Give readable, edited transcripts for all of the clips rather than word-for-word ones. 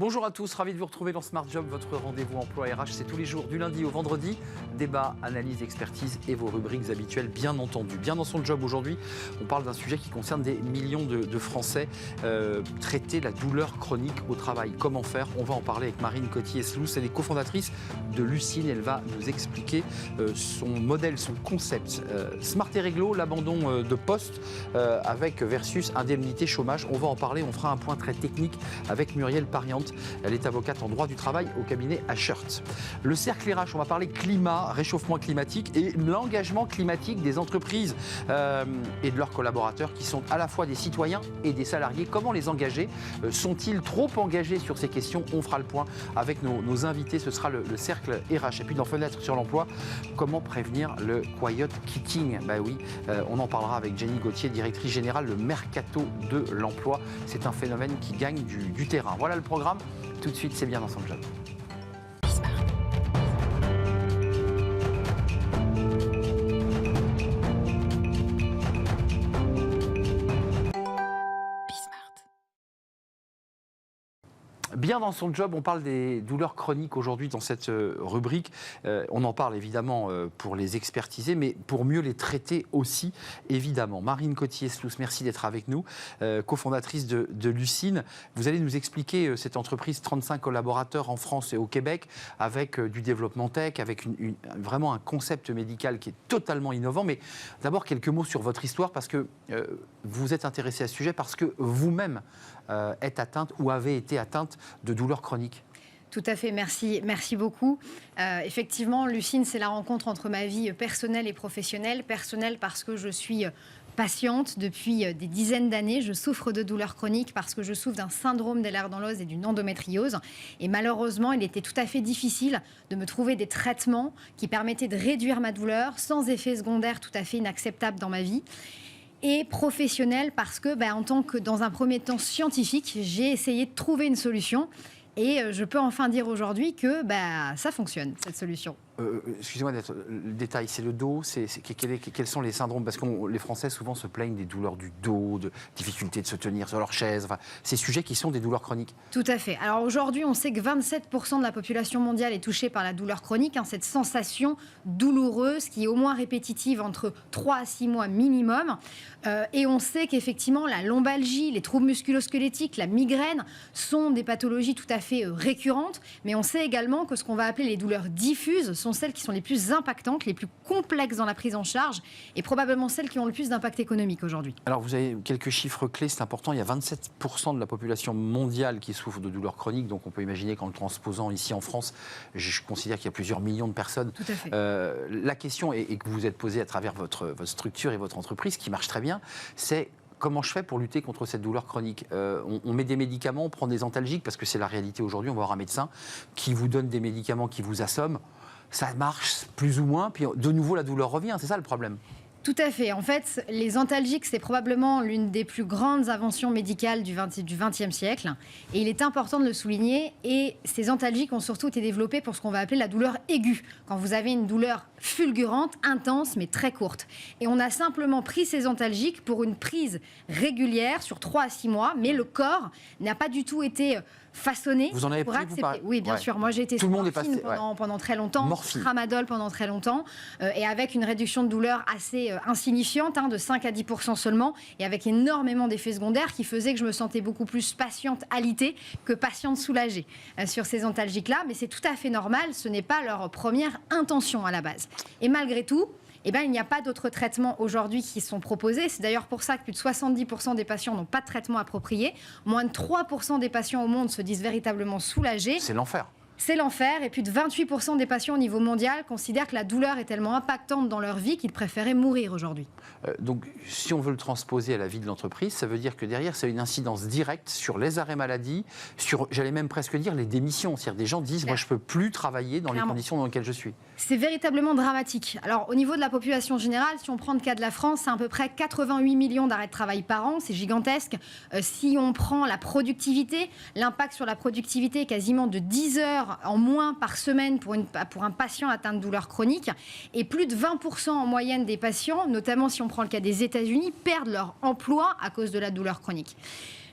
Bonjour à tous, ravi de vous retrouver dans Smart Job, votre rendez-vous emploi RH. C'est tous les jours du lundi au vendredi. Débat, analyse, expertise et vos rubriques habituelles, bien entendu. Bien dans son job aujourd'hui, on parle d'un sujet qui concerne des millions de Français. Traiter la douleur chronique au travail. Comment faire? On va en parler avec Marine Cottier-Eslousse. Elle est cofondatrice de Lucine. Elle va nous expliquer son modèle, son concept. Smart et réglo, l'abandon de poste avec versus indemnité chômage. On va en parler, on fera un point très technique avec Muriel Pariante. Elle est avocate en droit du travail au cabinet Ashurt. Le cercle RH, on va parler climat, réchauffement climatique et l'engagement climatique des entreprises et de leurs collaborateurs qui sont à la fois des citoyens et des salariés. Comment les engager? Sont-ils trop engagés sur ces questions? On fera le point avec nos invités. Ce sera le cercle RH. Et puis dans Fenêtre sur l'emploi, comment prévenir le quiet quitting? Oui, on en parlera avec Jenny Gauthier, directrice générale de Mercato de l'emploi. C'est un phénomène qui gagne du terrain. Voilà le programme. Tout de suite, c'est bien dans son job. Bien dans son job, on parle des douleurs chroniques aujourd'hui dans cette rubrique. On en parle évidemment pour les expertiser, mais pour mieux les traiter aussi, évidemment. Marine Cottier-Eslousse, merci d'être avec nous, cofondatrice de Lucine. Vous allez nous expliquer cette entreprise, 35 collaborateurs en France et au Québec, avec du développement tech, avec vraiment un concept médical qui est totalement innovant. Mais d'abord, quelques mots sur votre histoire, parce que vous êtes intéressée à ce sujet, parce que vous-même êtes atteinte ou avez été atteinte de douleurs chroniques. Tout à fait, merci beaucoup. Effectivement, Lucine, c'est la rencontre entre ma vie personnelle et professionnelle. Personnelle parce que je suis patiente depuis des dizaines d'années. Je souffre de douleurs chroniques parce que je souffre d'un syndrome d'Ehlers-Danlos et d'une endométriose. Et malheureusement, il était tout à fait difficile de me trouver des traitements qui permettaient de réduire ma douleur sans effets secondaires tout à fait inacceptables dans ma vie. Et professionnel parce que, en tant que, dans un premier temps scientifique, j'ai essayé de trouver une solution. Et je peux enfin dire aujourd'hui que ça fonctionne, cette solution. Excusez-moi, le détail, c'est le dos, quels sont les syndromes? Parce que les Français souvent se plaignent des douleurs du dos, de difficulté de se tenir sur leur chaise, ces sujets qui sont des douleurs chroniques. Tout à fait. Alors aujourd'hui, on sait que 27% de la population mondiale est touchée par la douleur chronique, cette sensation douloureuse qui est au moins répétitive entre 3 à 6 mois minimum. Et on sait qu'effectivement, la lombalgie, les troubles musculo-squelettiques, la migraine sont des pathologies tout à fait récurrentes. Mais on sait également que ce qu'on va appeler les douleurs diffuses sont celles qui sont les plus impactantes, les plus complexes dans la prise en charge et probablement celles qui ont le plus d'impact économique aujourd'hui. Alors vous avez quelques chiffres clés, c'est important. Il y a 27% de la population mondiale qui souffre de douleurs chroniques. Donc on peut imaginer qu'en le transposant ici en France, je considère qu'il y a plusieurs millions de personnes. Tout à fait. La question et que vous vous êtes posée à travers votre structure et votre entreprise, qui marche très bien, c'est comment je fais pour lutter contre cette douleur chronique? On met des médicaments, on prend des antalgiques, parce que c'est la réalité aujourd'hui. On va voir un médecin qui vous donne des médicaments qui vous assomment. Ça marche plus ou moins, puis de nouveau la douleur revient. C'est ça le problème. Tout à fait. En fait, les antalgiques, c'est probablement l'une des plus grandes inventions médicales du XXe siècle. Et il est important de le souligner. Et ces antalgiques ont surtout été développés pour ce qu'on va appeler la douleur aiguë. Quand vous avez une douleur fulgurante, intense, mais très courte. Et on a simplement pris ces antalgiques pour une prise régulière sur 3 à 6 mois. Mais le corps n'a pas du tout été façonné. Vous en avez pris, vous, Oui, bien sûr. Moi, j'ai été sur morphine pendant très longtemps, tramadol pendant très longtemps, et avec une réduction de douleur assez insignifiante, de 5 à 10% seulement, et avec énormément d'effets secondaires qui faisaient que je me sentais beaucoup plus patiente alitée que patiente soulagée sur ces antalgiques-là. Mais c'est tout à fait normal, ce n'est pas leur première intention à la base. Et malgré tout, il n'y a pas d'autres traitements aujourd'hui qui sont proposés. C'est d'ailleurs pour ça que plus de 70% des patients n'ont pas de traitement approprié. Moins de 3% des patients au monde se disent véritablement soulagés. C'est l'enfer. C'est l'enfer, et plus de 28% des patients au niveau mondial considèrent que la douleur est tellement impactante dans leur vie qu'ils préféraient mourir aujourd'hui. Donc, si on veut le transposer à la vie de l'entreprise, ça veut dire que derrière, c'est une incidence directe sur les arrêts maladie, sur, j'allais même presque dire, les démissions. C'est-à-dire des gens disent, moi, je ne peux plus travailler dans les conditions dans lesquelles je suis. C'est véritablement dramatique. Alors, au niveau de la population générale, si on prend le cas de la France, c'est à peu près 88 millions d'arrêts de travail par an, c'est gigantesque. Si on prend la productivité, l'impact sur la productivité est quasiment de 10 heures en moins par semaine pour un patient atteint de douleurs chroniques, et plus de 20% en moyenne des patients, notamment si on prend le cas des États-Unis, perdent leur emploi à cause de la douleur chronique.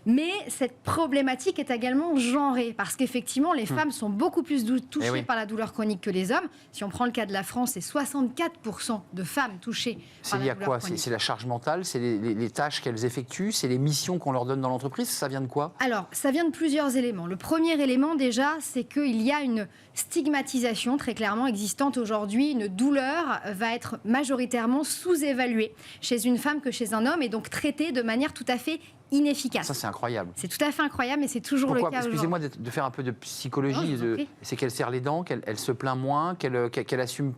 Mais cette problématique est également genrée, parce qu'effectivement, les femmes sont beaucoup plus touchées par la douleur chronique que les hommes. Si on prend le cas de la France, c'est 64% de femmes touchées par la douleur chronique. C'est lié à quoi? C'est la charge mentale, c'est les tâches qu'elles effectuent, c'est les missions qu'on leur donne dans l'entreprise, ça vient de quoi? Alors, ça vient de plusieurs éléments. Le premier élément, déjà, c'est qu'il y a une stigmatisation très clairement existante aujourd'hui. Une douleur va être majoritairement sous-évaluée chez une femme que chez un homme, et donc traitée de manière tout à fait inefficace. Ça, c'est incroyable. C'est tout à fait incroyable, mais c'est toujours le cas aujourd'hui. Excusez-moi de faire un peu de psychologie. C'est qu'elle serre les dents, qu'elle se plaint moins, qu'elle assume,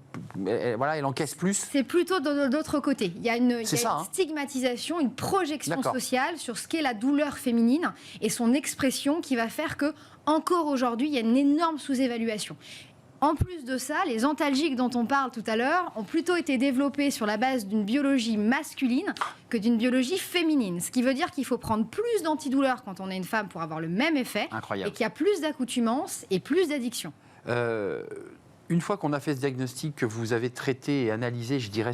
elle encaisse plus. C'est plutôt de l'autre côté. Il y a une stigmatisation, une projection sociale sur ce qu'est la douleur féminine et son expression qui va faire que, encore aujourd'hui, il y a une énorme sous-évaluation. En plus de ça, les antalgiques dont on parle tout à l'heure ont plutôt été développés sur la base d'une biologie masculine que d'une biologie féminine. Ce qui veut dire qu'il faut prendre plus d'antidouleurs quand on est une femme pour avoir le même effet. Incroyable. Et qu'il y a plus d'accoutumance et plus d'addiction. Une fois qu'on a fait ce diagnostic, que vous avez traité et analysé, je dirais,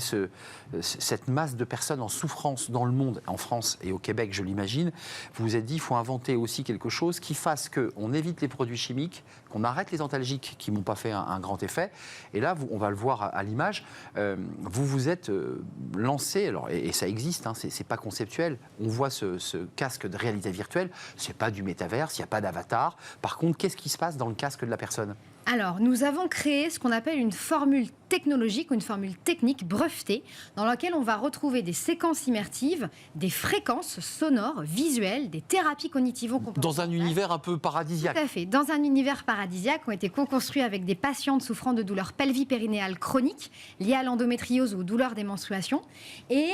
cette masse de personnes en souffrance dans le monde, en France et au Québec, je l'imagine, vous vous êtes dit qu'il faut inventer aussi quelque chose qui fasse qu'on évite les produits chimiques, qu'on arrête les antalgiques qui n'ont pas fait un grand effet. Et là, on va le voir à l'image, vous vous êtes lancé, alors, et ça existe, c'est pas conceptuel, on voit ce casque de réalité virtuelle, c'est pas du métaverse, il n'y a pas d'avatar. Par contre, qu'est-ce qui se passe dans le casque de la personne ? Alors, nous avons créé ce qu'on appelle une formule technologique ou une formule technique brevetée dans laquelle on va retrouver des séquences immersives, des fréquences sonores, visuelles, des thérapies cognitivo-comportementales. Dans un univers un peu paradisiaque. Tout à fait. Dans un univers paradisiaque, ont été co-construits avec des patientes souffrant de douleurs pelvipérinéales chroniques liées à l'endométriose ou aux douleurs des menstruations. Et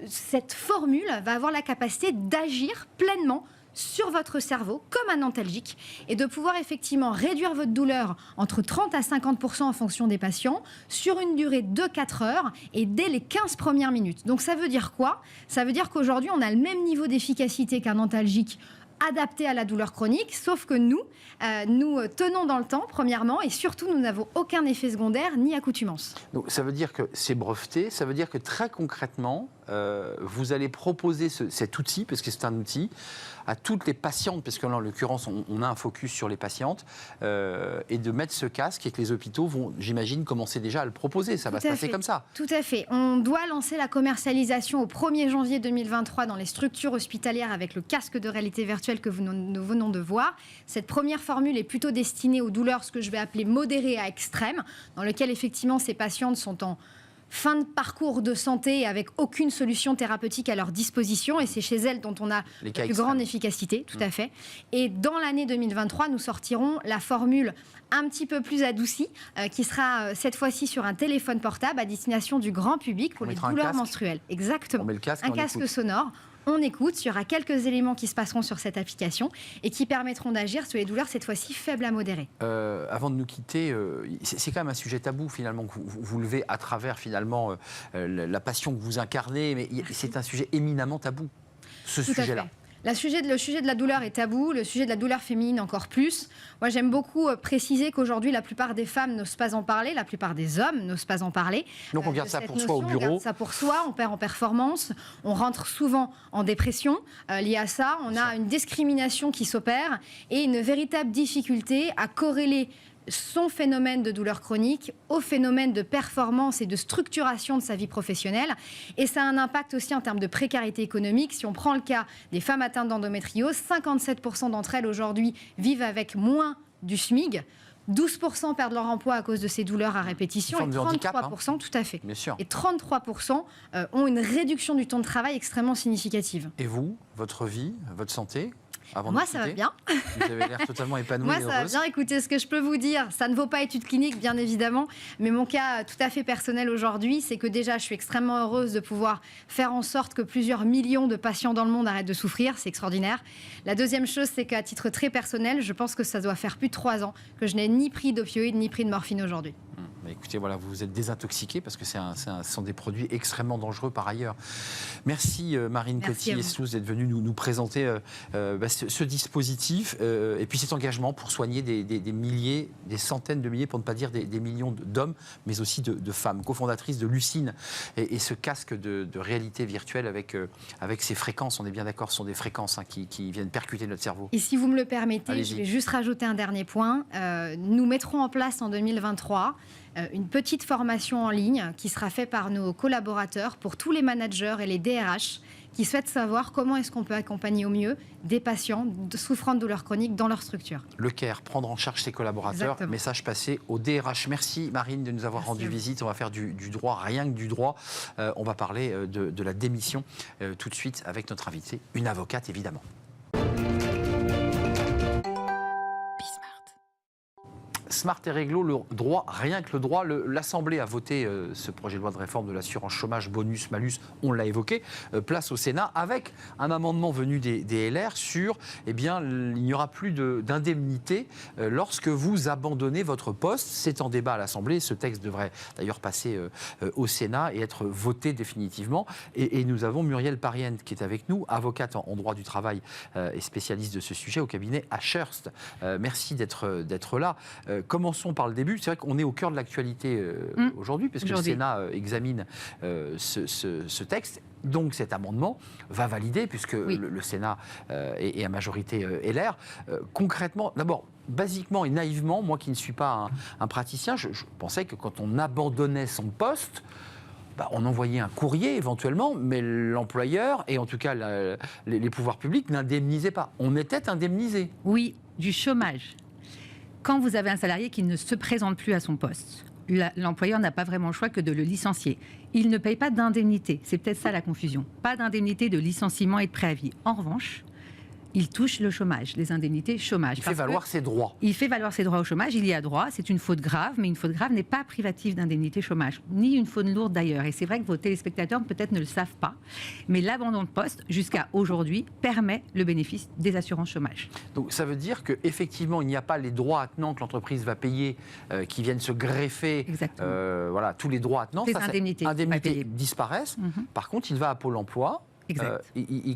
cette formule va avoir la capacité d'agir pleinement sur votre cerveau comme un antalgique et de pouvoir effectivement réduire votre douleur entre 30 à 50% en fonction des patients sur une durée de 4 heures et dès les 15 premières minutes. Donc ça veut dire quoi? Ça veut dire qu'aujourd'hui on a le même niveau d'efficacité qu'un antalgique adapté à la douleur chronique, sauf que nous tenons dans le temps, premièrement, et surtout, nous n'avons aucun effet secondaire ni accoutumance. Donc, ça veut dire que c'est breveté, ça veut dire que très concrètement, vous allez proposer cet outil, parce que c'est un outil, à toutes les patientes, parce que là, en l'occurrence, on a un focus sur les patientes, et de mettre ce casque et que les hôpitaux vont, j'imagine, commencer déjà à le proposer. Ça va se passer comme ça. Tout à fait. On doit lancer la commercialisation au 1er janvier 2023 dans les structures hospitalières avec le casque de réalité virtuelle que nous venons de voir. Cette première formule est plutôt destinée aux douleurs, ce que je vais appeler modérées à extrêmes, dans lequel effectivement ces patientes sont en fin de parcours de santé avec aucune solution thérapeutique à leur disposition, et c'est chez elles dont on a la plus grande efficacité, tout à fait. Et dans l'année 2023, nous sortirons la formule un petit peu plus adoucie, qui sera cette fois-ci sur un téléphone portable à destination du grand public pour les douleurs menstruelles. Exactement. On met le casque, un casque sonore. On écoute, il y aura quelques éléments qui se passeront sur cette application et qui permettront d'agir sur les douleurs, cette fois-ci faibles à modérées. Avant de nous quitter, c'est quand même un sujet tabou finalement que vous levez à travers finalement la passion que vous incarnez, mais c'est un sujet éminemment tabou, ce sujet-là. Le sujet de la douleur est tabou, le sujet de la douleur féminine encore plus. Moi, j'aime beaucoup préciser qu'aujourd'hui, la plupart des femmes n'osent pas en parler, la plupart des hommes n'osent pas en parler. Donc on garde ça pour soi au bureau. On garde ça pour soi, on perd en performance, on rentre souvent en dépression liée à ça. On a une discrimination qui s'opère et une véritable difficulté à corréler son phénomène de douleur chronique au phénomène de performance et de structuration de sa vie professionnelle. Et ça a un impact aussi en termes de précarité économique. Si on prend le cas des femmes atteintes d'endométriose, 57% d'entre elles aujourd'hui vivent avec moins du SMIC. 12% perdent leur emploi à cause de ces douleurs à répétition. Et 33%, handicap, tout à fait. Bien sûr. Et 33% ont une réduction du temps de travail extrêmement significative. Et vous, votre vie, votre santé ? Moi, ça va bien. Vous avez l'air totalement épanouie. Moi, ça va bien. Écoutez, ce que je peux vous dire, ça ne vaut pas étude clinique, bien évidemment, mais mon cas tout à fait personnel aujourd'hui, c'est que déjà, je suis extrêmement heureuse de pouvoir faire en sorte que plusieurs millions de patients dans le monde arrêtent de souffrir. C'est extraordinaire. La deuxième chose, c'est qu'à titre très personnel, je pense que ça doit faire plus de 3 ans que je n'ai ni pris d'opioïdes, ni pris de morphine aujourd'hui. Écoutez, voilà, vous vous êtes désintoxiqué parce que ce sont des produits extrêmement dangereux par ailleurs. Merci Marine Coty-Eslouz d'être venue nous présenter ce dispositif et puis cet engagement pour soigner des milliers, des centaines de milliers, pour ne pas dire des millions d'hommes, mais aussi de femmes. Cofondatrice de Lucine et ce casque de réalité virtuelle avec ces fréquences, on est bien d'accord, ce sont des fréquences qui viennent percuter notre cerveau. Et si vous me le permettez, Allez-y. je vais juste rajouter un dernier point. Nous mettrons en place en 2023 une petite formation en ligne qui sera faite par nos collaborateurs pour tous les managers et les DRH qui souhaitent savoir comment est-ce qu'on peut accompagner au mieux des patients souffrant de douleurs chroniques dans leur structure. Le CARE, prendre en charge ses collaborateurs. Exactement. Message passé au DRH. Merci Marine de nous avoir rendu visite. On va faire du droit, rien que du droit. On va parler de la démission tout de suite avec notre invitée, une avocate évidemment. Smart et réglo, le droit, rien que le droit. L'Assemblée a voté ce projet de loi de réforme de l'assurance chômage, bonus, malus, on l'a évoqué, place au Sénat, avec un amendement venu des LR sur, il n'y aura plus d'indemnité lorsque vous abandonnez votre poste. C'est en débat à l'Assemblée, ce texte devrait d'ailleurs passer au Sénat et être voté définitivement. Et nous avons Muriel Parienne qui est avec nous, avocate en droit du travail et spécialiste de ce sujet au cabinet Ashurst. Merci d'être là. Commençons par le début. C'est vrai qu'on est au cœur de l'actualité aujourd'hui, parce que le Sénat examine ce texte. Donc cet amendement va valider, puisque le Sénat est à majorité LR. Concrètement, d'abord, basiquement et naïvement, moi qui ne suis pas un praticien, je pensais que quand on abandonnait son poste, on envoyait un courrier éventuellement, mais l'employeur, et en tout cas les pouvoirs publics, n'indemnisaient pas. On était indemnisé. Oui, du chômage. Quand vous avez un salarié qui ne se présente plus à son poste, l'employeur n'a pas vraiment le choix que de le licencier. Il ne paye pas d'indemnité. C'est peut-être ça la confusion. Pas d'indemnité de licenciement et de préavis. En revanche, il touche le chômage, les indemnités chômage. Il fait valoir ses droits. Il fait valoir ses droits au chômage, il y a droit, c'est une faute grave, mais une faute grave n'est pas privative d'indemnité chômage, ni une faute lourde d'ailleurs. Et c'est vrai que vos téléspectateurs peut-être ne le savent pas, mais l'abandon de poste, jusqu'à aujourd'hui, permet le bénéfice des assurances chômage. Donc ça veut dire qu'effectivement, il n'y a pas les droits attenants que l'entreprise va payer, qui viennent se greffer, tous les droits attenants. Les indemnités disparaissent. Par contre, il va à Pôle emploi. Exact.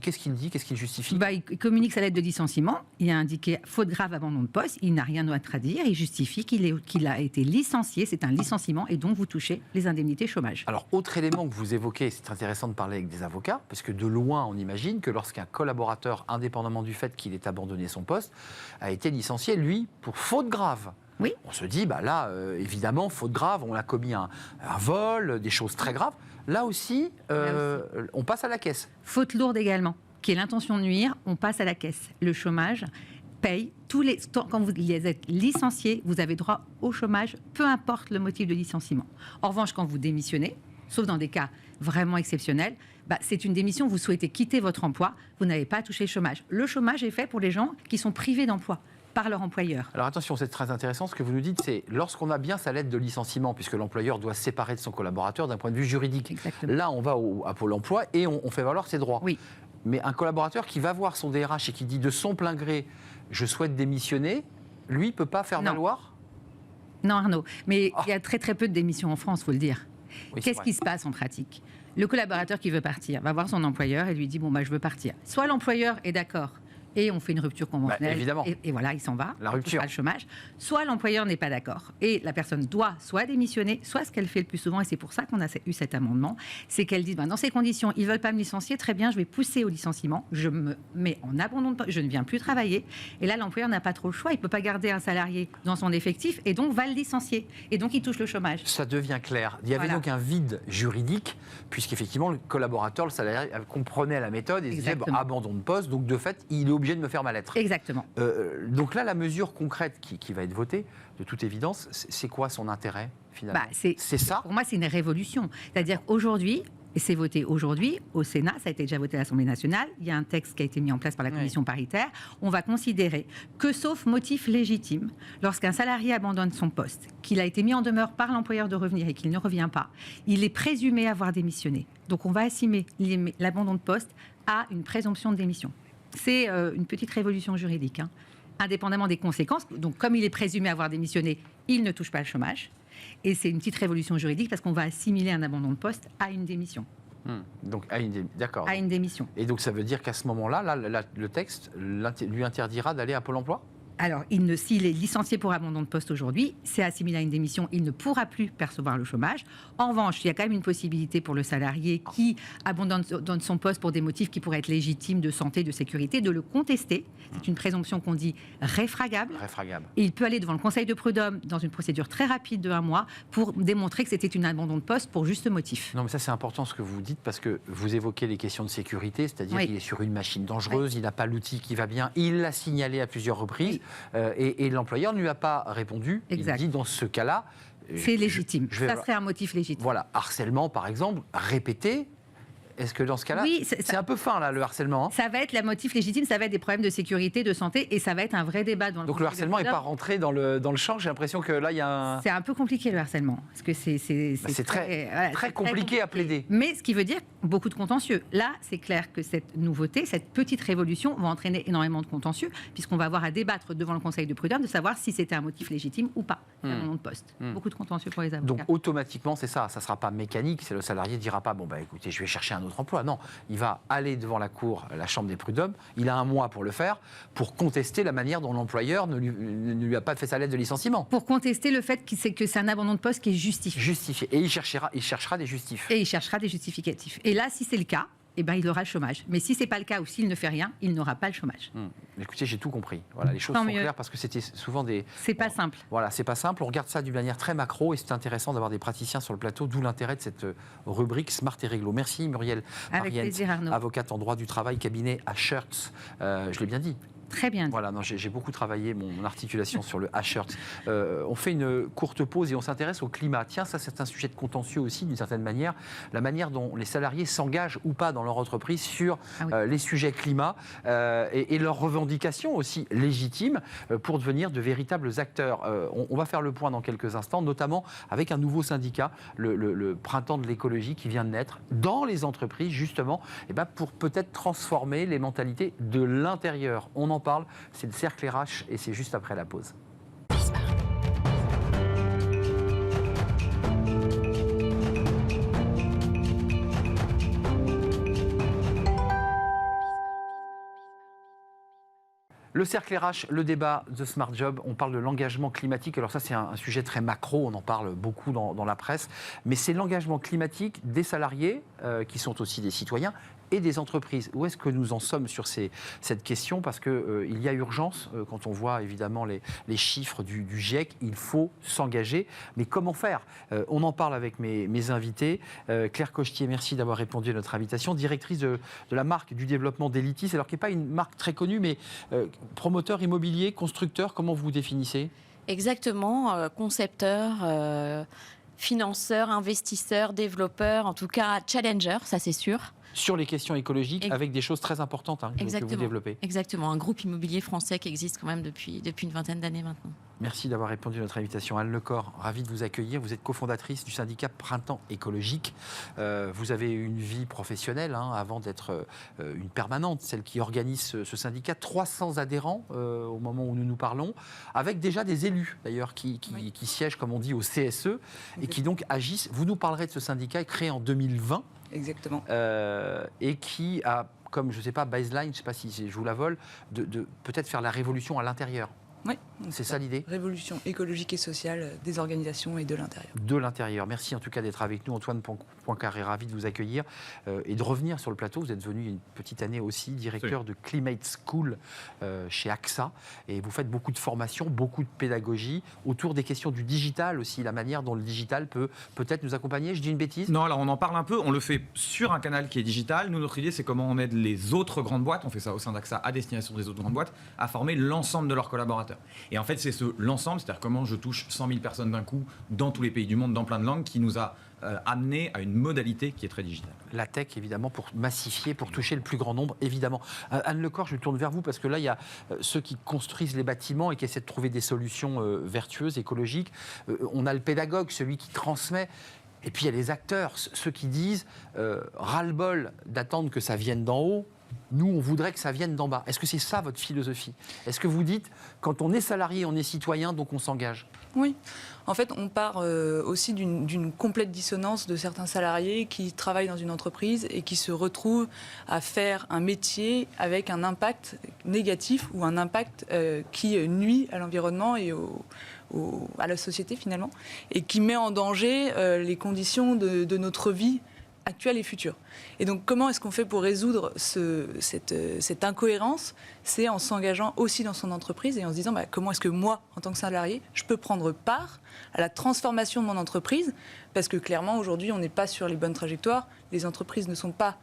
Qu'est-ce qu'il dit? Qu'est-ce qu'il justifie? Il communique sa lettre de licenciement. Il a indiqué faute grave, abandon de poste. Il n'a rien d'autre à dire. Il justifie qu'il a été licencié. C'est un licenciement et donc vous touchez les indemnités chômage. Alors, autre élément que vous évoquez, c'est intéressant de parler avec des avocats, parce que de loin, on imagine que lorsqu'un collaborateur, indépendamment du fait qu'il ait abandonné son poste, a été licencié, lui, pour faute grave. Oui. On se dit, évidemment, faute grave, on a commis un vol, des choses très graves. Là aussi, on passe à la caisse. Faute lourde également, qui est l'intention de nuire, on passe à la caisse. Le chômage paye quand vous êtes licencié, vous avez droit au chômage, peu importe le motif de licenciement. En revanche, quand vous démissionnez, sauf dans des cas vraiment exceptionnels, c'est une démission, vous souhaitez quitter votre emploi, vous n'avez pas touché le chômage. Le chômage est fait pour les gens qui sont privés d'emploi par leur employeur. Alors attention, c'est très intéressant. Ce que vous nous dites, c'est lorsqu'on a bien sa lettre de licenciement, puisque l'employeur doit se séparer de son collaborateur d'un point de vue juridique. Exactement. Là, on va à Pôle emploi et on fait valoir ses droits. Oui. Mais un collaborateur qui va voir son DRH et qui dit de son plein gré, je souhaite démissionner, lui, ne peut pas faire valoir? Non, Arnaud. Mais il y a très très peu de démissions en France, il faut le dire. Oui, qu'est-ce qui se passe en pratique? Le collaborateur qui veut partir va voir son employeur et lui dit je veux partir. Soit l'employeur est d'accord et on fait une rupture conventionnelle, évidemment. Et voilà, il s'en va, la rupture, pas le chômage. Soit l'employeur n'est pas d'accord et la personne doit soit démissionner, soit ce qu'elle fait le plus souvent, et c'est pour ça qu'on a eu cet amendement, c'est qu'elle dit dans ces conditions, ils veulent pas me licencier, très bien, je vais pousser au licenciement, je me mets en abandon de poste, je ne viens plus travailler. Et là, l'employeur n'a pas trop le choix, il peut pas garder un salarié dans son effectif et donc va le licencier. Et donc il touche le chômage. Ça devient clair. Il y avait donc un vide juridique, puisqu'effectivement le collaborateur, le salarié, comprenait la méthode et disait abandon de poste, donc de fait, il est obligé de me faire ma lettre. Exactement. Donc là, la mesure concrète qui va être votée, de toute évidence, c'est quoi son intérêt finalement? C'est ça? Pour moi, c'est une révolution. C'est-à-dire qu'aujourd'hui, et c'est voté aujourd'hui au Sénat, ça a été déjà voté à l'Assemblée nationale, il y a un texte qui a été mis en place par la commission paritaire, on va considérer que sauf motif légitime, lorsqu'un salarié abandonne son poste, qu'il a été mis en demeure par l'employeur de revenir et qu'il ne revient pas, il est présumé avoir démissionné. Donc on va assimiler l'abandon de poste à une présomption de démission. C'est une petite révolution juridique, indépendamment des conséquences. Donc, comme il est présumé avoir démissionné, il ne touche pas le chômage. Et c'est une petite révolution juridique parce qu'on va assimiler un abandon de poste à une démission. Donc, d'accord. à une démission. Et donc, ça veut dire qu'à ce moment-là, le texte lui interdira d'aller à Pôle emploi ? Alors, s'il est licencié pour abandon de poste aujourd'hui, c'est assimilé à une démission, il ne pourra plus percevoir le chômage. En revanche, il y a quand même une possibilité pour le salarié qui abandonne son poste pour des motifs qui pourraient être légitimes de santé, de sécurité, de le contester. C'est une présomption qu'on dit réfragable. Et il peut aller devant le Conseil de prud'homme dans une procédure très rapide de 1 mois pour démontrer que c'était un abandon de poste pour juste motif. Non, mais ça, c'est important ce que vous dites parce que vous évoquez les questions de sécurité, c'est-à-dire qu'il est sur une machine dangereuse, il n'a pas l'outil qui va bien, il l'a signalé à plusieurs reprises. Et l'employeur ne lui a pas répondu. Exact. Il dit dans ce cas-là... C'est légitime. Ça serait un motif légitime. Voilà, harcèlement par exemple, répété. Est-ce que dans ce cas-là, oui, c'est un peu fin là, le harcèlement Ça va être le motif légitime, ça va être des problèmes de sécurité, de santé, et ça va être un vrai débat dans le. Donc le harcèlement n'est pas rentré dans le champ. J'ai l'impression que là, il y a un. C'est un peu compliqué le harcèlement, parce que c'est très compliqué à plaider. Mais ce qui veut dire beaucoup de contentieux. Là, c'est clair que cette nouveauté, cette petite révolution, va entraîner énormément de contentieux, puisqu'on va avoir à débattre devant le Conseil de prud'homme de savoir si c'était un motif légitime ou pas, un nom de poste. Beaucoup de contentieux pour les avocats. Donc automatiquement, c'est ça. Ça ne sera pas mécanique. C'est le salarié ne dira pas écoutez, je vais chercher un autre emploi. Non. Il va aller devant la cour, la chambre des prud'hommes. Il a 1 mois pour le faire, pour contester la manière dont l'employeur ne lui a pas fait sa lettre de licenciement. Pour contester le fait que c'est un abandon de poste qui est justifié. Justifié. Et il cherchera des justifs. Et il cherchera des justificatifs. Et là, si c'est le cas, il aura le chômage. Mais si ce n'est pas le cas ou s'il ne fait rien, il n'aura pas le chômage. Écoutez, j'ai tout compris. Voilà, les choses sont claires parce que c'était souvent des... C'est pas simple. Voilà, c'est pas simple. On regarde ça d'une manière très macro et c'est intéressant d'avoir des praticiens sur le plateau, d'où l'intérêt de cette rubrique Smart et Réglo. Merci Muriel Ariens, avocate en droit du travail, cabinet Ashurst. Je l'ai bien dit. Très bien. Voilà, j'ai beaucoup travaillé mon articulation sur le Ashurst. On fait une courte pause et on s'intéresse au climat. Tiens, ça c'est un sujet de contentieux aussi d'une certaine manière. La manière dont les salariés s'engagent ou pas dans leur entreprise sur les sujets climat et leurs revendications aussi légitimes pour devenir de véritables acteurs. On va faire le point dans quelques instants, notamment avec un nouveau syndicat, le Printemps de l'écologie qui vient de naître dans les entreprises justement pour peut-être transformer les mentalités de l'intérieur. On en parle, c'est le cercle RH et c'est juste après la pause. Le cercle RH, le débat de Smart Job, on parle de l'engagement climatique. Alors ça, c'est un sujet très macro, on en parle beaucoup dans la presse. Mais c'est l'engagement climatique des salariés, qui sont aussi des citoyens, et des entreprises. Où est-ce que nous en sommes sur cette question ? Parce qu'il y a urgence, quand on voit évidemment les chiffres du GIEC, il faut s'engager. Mais comment faire ? On en parle avec mes invités. Claire Cochetier, merci d'avoir répondu à notre invitation. Directrice de la marque du développement d'Elitis, alors qui n'est pas une marque très connue, mais promoteur immobilier, constructeur, comment vous définissez ? Exactement, concepteur, financeur, investisseur, développeur, en tout cas challenger, ça c'est sûr. Sur les questions écologiques, avec des choses très importantes que vous développez. Exactement, un groupe immobilier français qui existe quand même depuis une vingtaine d'années maintenant. Merci d'avoir répondu à notre invitation. Anne Lecor, ravie de vous accueillir. Vous êtes cofondatrice du syndicat Printemps écologique. Vous avez une vie professionnelle avant d'être une permanente, celle qui organise ce syndicat. 300 adhérents au moment où nous nous parlons, avec déjà des élus d'ailleurs qui siègent, comme on dit, au CSE et qui donc agissent. Vous nous parlerez de ce syndicat créé en 2020. Exactement. Et qui a, comme je ne sais pas, baseline, je ne sais pas si je vous la vole, de peut-être faire la révolution à l'intérieur. Oui. C'est ça l'idée ? Révolution écologique et sociale des organisations et de l'intérieur. De l'intérieur. Merci en tout cas d'être avec nous. Antoine Poincaré, ravi de vous accueillir et de revenir sur le plateau. Vous êtes venu il y a une petite année aussi, directeur de Climate School chez AXA. Et vous faites beaucoup de formations, beaucoup de pédagogie autour des questions du digital aussi, la manière dont le digital peut peut-être nous accompagner. Je dis une bêtise ? Non, alors on en parle un peu. On le fait sur un canal qui est digital. Nous, notre idée, c'est comment on aide les autres grandes boîtes, on fait ça au sein d'AXA à destination des autres grandes boîtes, à former l'ensemble de leurs collaborateurs. Et en fait, c'est l'ensemble, c'est-à-dire comment je touche 100 000 personnes d'un coup dans tous les pays du monde, dans plein de langues, qui nous a amené à une modalité qui est très digitale. La tech, évidemment, pour massifier, pour toucher le plus grand nombre, évidemment. Anne Lecor, je me tourne vers vous, parce que là, il y a ceux qui construisent les bâtiments et qui essaient de trouver des solutions vertueuses, écologiques. On a le pédagogue, celui qui transmet. Et puis, il y a les acteurs, ceux qui disent ras-le-bol d'attendre que ça vienne d'en haut. nous, on voudrait que ça vienne d'en bas. Est-ce que c'est ça votre philosophie? Est-ce que vous dites, quand on est salarié, on est citoyen, donc on s'engage? Oui. En fait, on part aussi d'une complète dissonance de certains salariés qui travaillent dans une entreprise et qui se retrouvent à faire un métier avec un impact négatif ou un impact qui nuit à l'environnement et à la société finalement, et qui met en danger les conditions de notre vie actuelle et future. Et donc, comment est-ce qu'on fait pour résoudre cette incohérence? C'est en s'engageant aussi dans son entreprise et en se disant comment est-ce que moi, en tant que salarié, je peux prendre part à la transformation de mon entreprise? Parce que clairement, aujourd'hui, on n'est pas sur les bonnes trajectoires. Les entreprises ne sont pas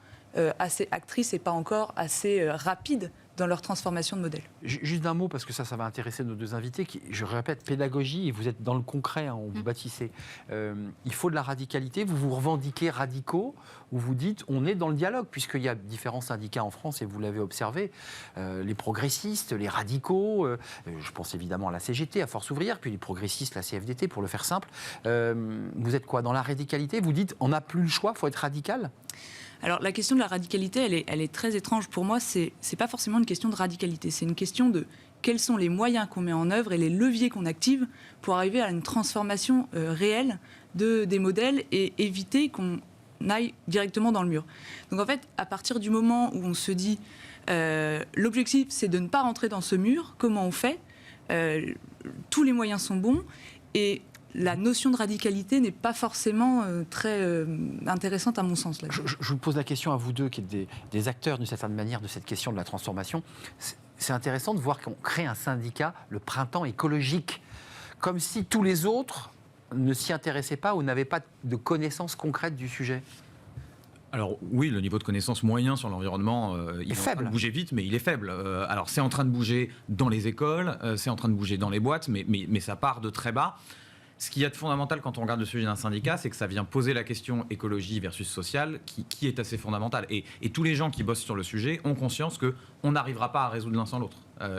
assez actrices et pas encore assez rapides dans leur transformation de modèle. Juste d'un mot, parce que ça va intéresser nos deux invités, je répète, pédagogie, et vous êtes dans le concret, hein, vous bâtissez. Il faut de la radicalité, vous vous revendiquez radicaux, ou vous dites, on est dans le dialogue, puisqu'il y a différents syndicats en France, et vous l'avez observé, les progressistes, les radicaux, je pense évidemment à la CGT, à Force Ouvrière, puis les progressistes, la CFDT, pour le faire simple. Vous êtes quoi, dans la radicalité? Vous dites, on n'a plus le choix, il faut être radical? Alors la question de la radicalité, elle est très étrange pour moi. C'est pas forcément une question de radicalité, c'est une question de quels sont les moyens qu'on met en œuvre et les leviers qu'on active pour arriver à une transformation réelle des modèles et éviter qu'on aille directement dans le mur. Donc en fait, à partir du moment où on se dit l'objectif c'est de ne pas rentrer dans ce mur, comment on fait? Tous les moyens sont bons et la notion de radicalité n'est pas forcément très intéressante à mon sens. Là. Je vous pose la question à vous deux, qui êtes des acteurs d'une certaine manière de cette question de la transformation. C'est intéressant de voir qu'on crée un syndicat, le Printemps écologique, comme si tous les autres ne s'y intéressaient pas ou n'avaient pas de connaissances concrètes du sujet. Alors oui, le niveau de connaissance moyen sur l'environnement, il est faible. En train de bouger vite, mais il est faible. Alors c'est en train de bouger dans les écoles, c'est en train de bouger dans les boîtes, mais ça part de très bas. Ce qu'il y a de fondamental quand on regarde le sujet d'un syndicat, c'est que ça vient poser la question écologie versus sociale, qui est assez fondamentale. Et tous les gens qui bossent sur le sujet ont conscience qu'on n'arrivera pas à résoudre l'un sans l'autre.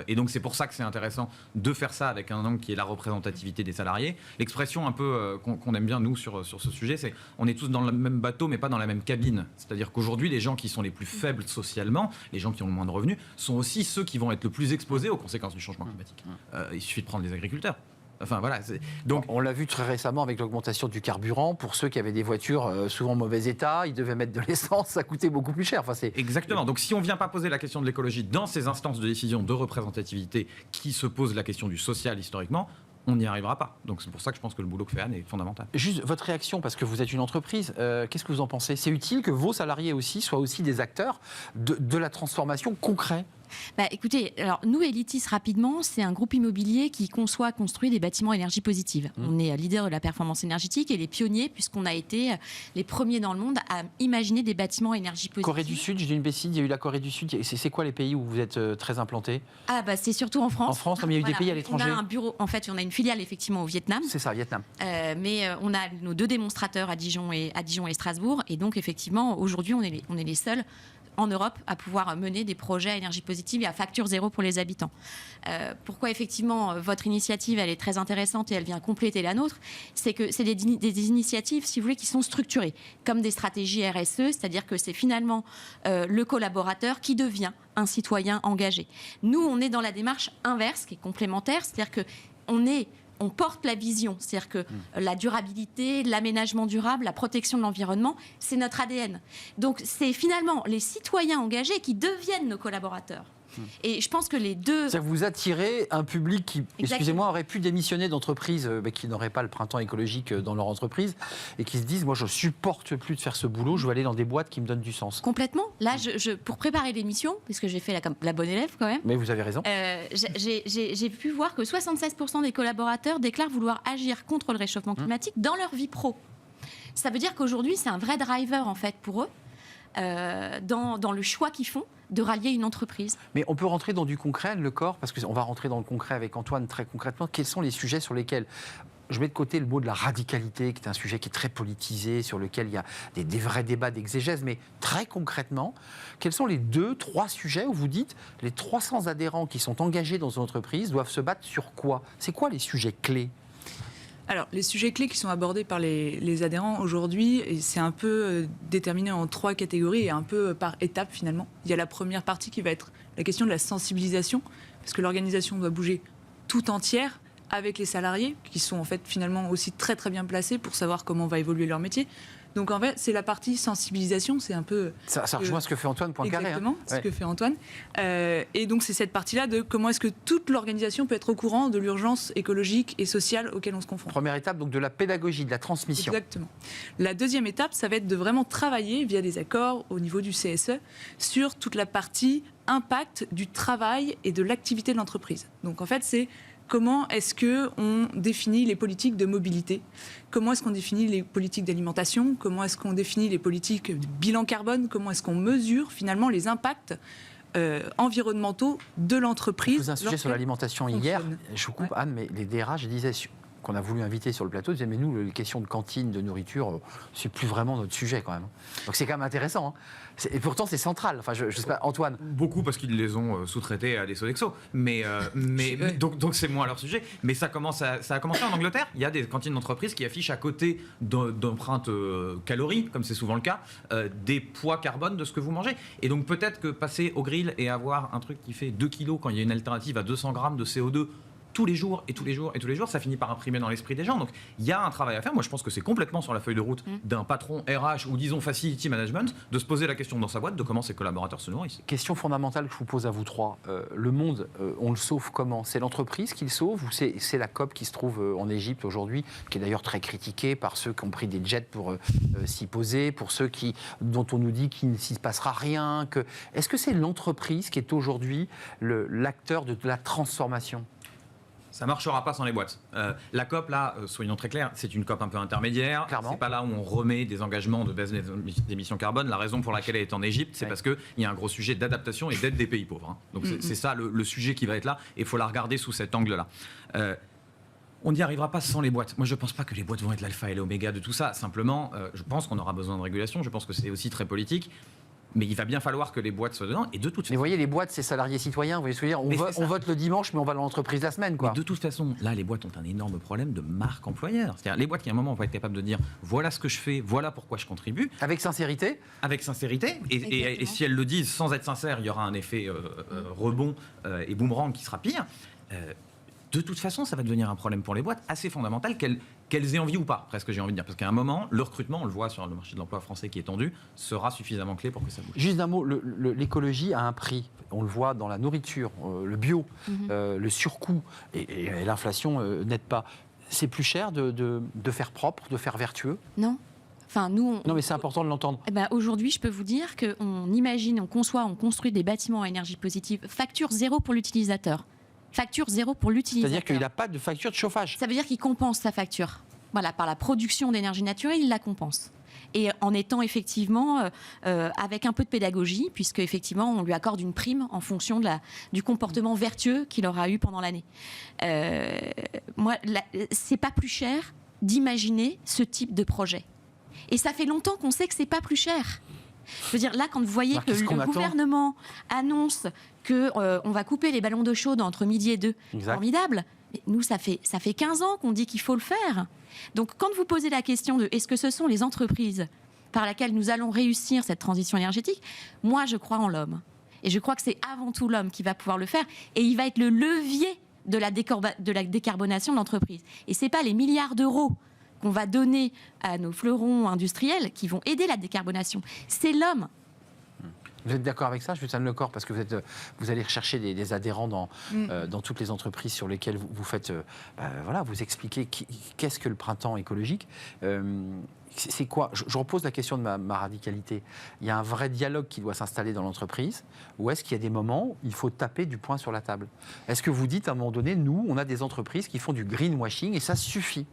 Et donc c'est pour ça que c'est intéressant de faire ça avec un angle qui est la représentativité des salariés. L'expression un peu qu'on aime bien, nous, sur ce sujet, c'est on est tous dans le même bateau, mais pas dans la même cabine. C'est-à-dire qu'aujourd'hui, les gens qui sont les plus faibles socialement, les gens qui ont le moins de revenus, sont aussi ceux qui vont être le plus exposés aux conséquences du changement climatique. Il suffit de prendre les agriculteurs. Enfin, voilà, donc, on l'a vu très récemment avec l'augmentation du carburant. Pour ceux qui avaient des voitures souvent en mauvais état, ils devaient mettre de l'essence, ça coûtait beaucoup plus cher. Enfin, exactement. Donc si on ne vient pas poser la question de l'écologie dans ces instances de décision de représentativité qui se posent la question du social historiquement, on n'y arrivera pas. Donc c'est pour ça que je pense que le boulot que fait Anne est fondamental. Juste votre réaction, parce que vous êtes une entreprise, qu'est-ce que vous en pensez? C'est utile que vos salariés aussi soient aussi des acteurs de la transformation concrète? Écoutez, alors nous, Elitis, rapidement, c'est un groupe immobilier qui construit des bâtiments énergie positive. On est leader de la performance énergétique et les pionniers, puisqu'on a été les premiers dans le monde à imaginer des bâtiments énergie positive. Corée du Sud, j'ai dit une bêtise, il y a eu la Corée du Sud. C'est quoi les pays où vous êtes très implantés? C'est surtout en France. En France, mais il y a eu des pays à l'étranger. On a un bureau, en fait, on a une filiale effectivement au Vietnam. C'est ça, Vietnam. Mais on a nos 2 démonstrateurs à Dijon et Strasbourg. Et donc, effectivement, aujourd'hui, on est les seuls en Europe à pouvoir mener des projets à énergie positive et à facture zéro pour les habitants. Pourquoi effectivement votre initiative elle est très intéressante et elle vient compléter la nôtre, c'est que c'est des initiatives, si vous voulez, qui sont structurées comme des stratégies RSE, c'est-à-dire que c'est finalement le collaborateur qui devient un citoyen engagé. Nous, on est dans la démarche inverse qui est complémentaire, c'est-à-dire que on porte la vision, c'est-à-dire que la durabilité, l'aménagement durable, la protection de l'environnement, c'est notre ADN. Donc, c'est finalement les citoyens engagés qui deviennent nos collaborateurs. Et je pense que les deux... C'est-à-dire que vous attirez un public qui, excusez-moi, aurait pu démissionner d'entreprises qui n'auraient pas le printemps écologique dans leur entreprise et qui se disent, moi, je supporte plus de faire ce boulot, je veux aller dans des boîtes qui me donnent du sens. Complètement. Là, pour préparer l'émission, puisque j'ai fait la bonne élève quand même... Mais vous avez raison. J'ai pu voir que 76% des collaborateurs déclarent vouloir agir contre le réchauffement climatique dans leur vie pro. Ça veut dire qu'aujourd'hui, c'est un vrai driver, en fait, pour eux, dans le choix qu'ils font de rallier une entreprise. Mais on peut rentrer dans du concret, le corps, parce qu'on va rentrer dans le concret avec Antoine très concrètement. Quels sont les sujets sur lesquels... Je mets de côté le mot de la radicalité, qui est un sujet qui est très politisé, sur lequel il y a des vrais débats d'exégèse, mais très concrètement, quels sont les 2-3 sujets où vous dites les 300 adhérents qui sont engagés dans une entreprise doivent se battre sur quoi? C'est quoi les sujets clés? Alors, les sujets clés qui sont abordés par les adhérents aujourd'hui, et c'est un peu déterminé en 3 catégories et un peu par étapes finalement. Il y a la première partie qui va être la question de la sensibilisation, parce que l'organisation doit bouger tout entière avec les salariés, qui sont en fait finalement aussi très très bien placés pour savoir comment va évoluer leur métier. Donc en fait, c'est la partie sensibilisation, c'est un peu... Ça rejoint ce que fait Antoine Poincaré. Exactement, hein. ce que fait Antoine. Et donc c'est cette partie-là de comment est-ce que toute l'organisation peut être au courant de l'urgence écologique et sociale auquel on se confronte. Première étape, donc de la pédagogie, de la transmission. Exactement. La deuxième étape, ça va être de vraiment travailler via des accords au niveau du CSE sur toute la partie impact du travail et de l'activité de l'entreprise. Donc en fait, c'est comment est-ce qu'on définit les politiques de mobilité? Comment est-ce qu'on définit les politiques d'alimentation? Comment est-ce qu'on définit les politiques de bilan carbone? Comment est-ce qu'on mesure finalement les impacts environnementaux de l'entreprise? Je vous ai un sujet sur l'alimentation hier. Je vous coupe, Ouais. Anne, mais les DRH disaient qu'on a voulu inviter sur le plateau, disaient mais nous, les questions de cantine, de nourriture, c'est plus vraiment notre sujet quand même. Donc c'est quand même intéressant. Hein. Et pourtant c'est central. Enfin, je sais pas, Antoine. Beaucoup parce qu'ils les ont sous-traités à des Sodexo. Mais donc c'est moins leur sujet. Mais ça a commencé en Angleterre. Il y a des cantines d'entreprise qui affichent à côté d'empreintes calories, comme c'est souvent le cas, des poids carbone de ce que vous mangez. Et donc peut-être que passer au grill et avoir un truc qui fait 2 kilos quand il y a une alternative à 200 grammes de CO2 tous les jours, ça finit par imprimer dans l'esprit des gens. Donc il y a un travail à faire. Moi, je pense que c'est complètement sur la feuille de route d'un patron RH ou disons facility management de se poser la question dans sa boîte de comment ses collaborateurs se nourrissent. Question fondamentale que je vous pose à vous trois. Le monde, on le sauve comment? C'est l'entreprise qui le sauve ou c'est la COP qui se trouve en Égypte aujourd'hui, qui est d'ailleurs très critiquée par ceux qui ont pris des jets pour s'y poser, pour ceux dont on nous dit qu'il ne s'y passera rien. Est-ce que c'est l'entreprise qui est aujourd'hui l'acteur de la transformation? Ça ne marchera pas sans les boîtes. La COP, là, soyons très clairs, c'est une COP un peu intermédiaire. Clairement. C'est pas là où on remet des engagements de baisse des émissions carbone. La raison pour laquelle elle est en Égypte, c'est parce qu'il y a un gros sujet d'adaptation et d'aide des pays pauvres. Hein. Donc c'est ça le sujet qui va être là, et il faut la regarder sous cet angle-là. On n'y arrivera pas sans les boîtes. Moi, je ne pense pas que les boîtes vont être l'alpha et l'oméga de tout ça. Simplement, je pense qu'on aura besoin de régulation. Je pense que c'est aussi très politique. Mais il va bien falloir que les boîtes soient dedans. Et de toute façon. Mais vous voyez, les boîtes, c'est salariés citoyens. Vous voyez ce que je veux dire? On vote le dimanche, mais on va dans l'entreprise la semaine. Quoi. Mais de toute façon, là, les boîtes ont un énorme problème de marque employeur. C'est-à-dire, les boîtes qui, à un moment, vont être capables de dire voilà ce que je fais, voilà pourquoi je contribue. Avec sincérité. Avec sincérité. Et si elles le disent sans être sincères, il y aura un effet rebond et boomerang qui sera pire. De toute façon, ça va devenir un problème pour les boîtes assez fondamental qu'elles aient envie ou pas, presque j'ai envie de dire. Parce qu'à un moment, le recrutement, on le voit sur le marché de l'emploi français qui est tendu, sera suffisamment clé pour que ça bouge. Juste un mot, l'écologie a un prix. On le voit dans la nourriture, le bio, le surcoût et l'inflation n'aide pas. C'est plus cher de faire propre, de faire vertueux? Non. Enfin, nous, non, mais c'est important de l'entendre. Eh ben, aujourd'hui, je peux vous dire qu'on imagine, on conçoit, on construit des bâtiments à énergie positive, facture zéro pour l'utilisateur. Facture zéro pour l'utilisateur. C'est-à-dire qu'il n'a pas de facture de chauffage. Ça veut dire qu'il compense sa facture. Voilà, par la production d'énergie naturelle, il la compense. Et en étant effectivement avec un peu de pédagogie, puisque effectivement on lui accorde une prime en fonction du comportement vertueux qu'il aura eu pendant l'année. C'est pas plus cher d'imaginer ce type de projet. Et ça fait longtemps qu'on sait que c'est pas plus cher. Je veux dire, là, quand vous voyez que le gouvernement annonce qu'on va couper les ballons d'eau chaude entre midi et 2, formidable. Mais nous, ça fait 15 ans qu'on dit qu'il faut le faire. Donc, quand vous posez la question de est-ce que ce sont les entreprises par lesquelles nous allons réussir cette transition énergétique, moi, je crois en l'homme. Et je crois que c'est avant tout l'homme qui va pouvoir le faire. Et il va être le levier de la décarbonation de l'entreprise. Et ce n'est pas les milliards d'euros qu'on va donner à nos fleurons industriels qui vont aider la décarbonation. C'est l'homme. Vous êtes d'accord avec ça, Suzanne Lecor, parce que vous allez rechercher des adhérents dans toutes les entreprises sur lesquelles vous faites, vous expliquez qu'est-ce que le printemps écologique. C'est quoi? Je repose la question de ma radicalité. Il y a un vrai dialogue qui doit s'installer dans l'entreprise, ou est-ce qu'il y a des moments où il faut taper du poing sur la table? Est-ce que vous dites à un moment donné, nous, on a des entreprises qui font du greenwashing et ça suffit?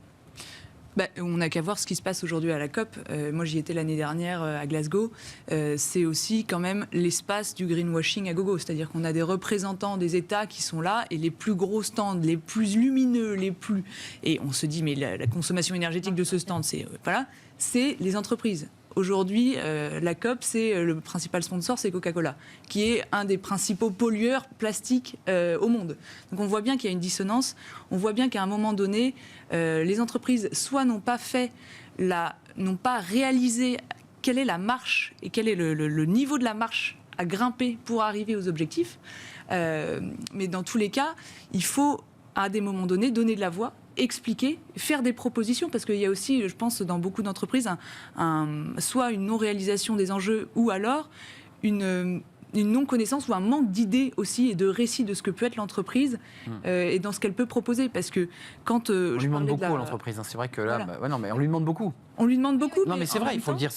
On n'a qu'à voir ce qui se passe aujourd'hui à la COP. Moi, j'y étais l'année dernière à Glasgow. C'est aussi quand même l'espace du greenwashing à gogo. C'est-à-dire qu'on a des représentants des États qui sont là et les plus gros stands, les plus lumineux, Et on se dit, mais la consommation énergétique de ce stand, c'est les entreprises. Aujourd'hui, la COP, c'est le principal sponsor, c'est Coca-Cola, qui est un des principaux pollueurs plastiques au monde. Donc on voit bien qu'il y a une dissonance. On voit bien qu'à un moment donné, les entreprises soit n'ont pas réalisé quelle est la marche et quel est le niveau de la marche à grimper pour arriver aux objectifs. Mais dans tous les cas, il faut à des moments donnés donner de la voix, expliquer, faire des propositions, parce qu'il y a aussi, je pense, dans beaucoup d'entreprises, soit une non-réalisation des enjeux, ou alors une non-connaissance ou un manque d'idées aussi et de récits de ce que peut être l'entreprise et dans ce qu'elle peut proposer. Parce que quand on lui demande beaucoup à l'entreprise, hein. C'est vrai que là, Voilà. non, mais on lui demande beaucoup. On lui demande beaucoup. Non, mais c'est vrai, il faut le dire,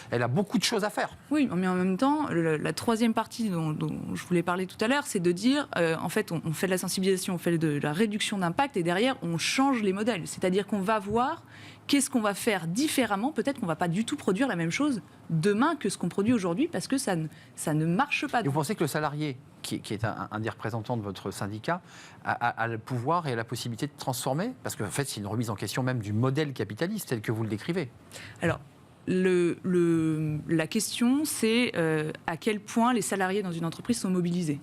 elle a beaucoup de choses à faire. Oui, mais en même temps, la troisième partie dont je voulais parler tout à l'heure, c'est de dire, en fait, on fait de la sensibilisation, on fait de la réduction d'impact, et derrière, on change les modèles. C'est-à-dire qu'on va voir qu'est-ce qu'on va faire différemment. Peut-être qu'on ne va pas du tout produire la même chose demain que ce qu'on produit aujourd'hui, parce que ça ne marche pas. Et vous pensez que le salarié, qui est un des représentants de votre syndicat, a le pouvoir et a la possibilité de transformer? Parce qu'en fait, c'est une remise en question même du modèle capitaliste tel que vous le décrivez. Alors, la question, c'est à quel point les salariés dans une entreprise sont mobilisés.